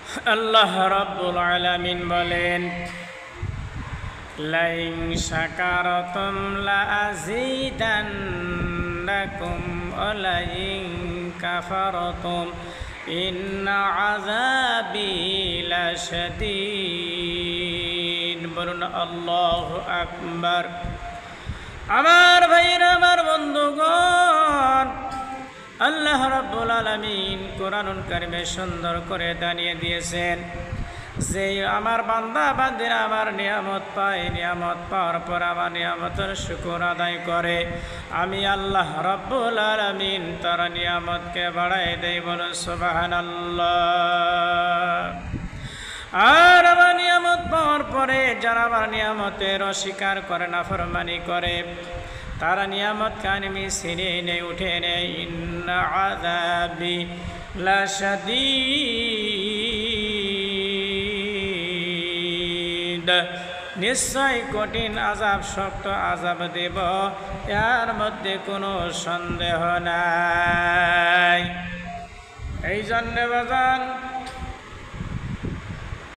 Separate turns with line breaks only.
আল্লাহ রাব্বুল আলামিন বলেন, লাইন শাকারতুম লাযীদান্নাকুম ওয়া লাইন কাফারতুম ইন্না আযাবি লাশাদীদ। বলুন আল্লাহু আকবার। আমার ভাইরা, আমার বন্ধুগণ, আল্লাহ রাব্বুল আলামিন কোরআনুল কারীমে সুন্দর করে জানিয়ে দিয়েছেন যে আমার বান্দা বান্দিরা আমার নিয়ামত পায়, নিয়ামত পাওয়ার পর আমার নিয়ামতের শুকর আদায় করে, আমি আল্লাহ রাব্বুল আলামিন তার নিয়ামতকে বাড়াই দেই। বলুন সুবহানাল্লাহ। আর আমার নিয়ামত পাওয়ার পরে যারা আমার নিয়ামতের অস্বীকার করে, নাফরমানি করে, তারা নিয়ামতকে আমি ছিনিয়ে নেই, উঠে নেই। ইন্না আযাবি লাশাদীদ, নিশ্চয় কঠিন আযাব, শক্ত আযাব দেব, এর মধ্যে কোনো সন্দেহ নাই। এই জন্যে বাজান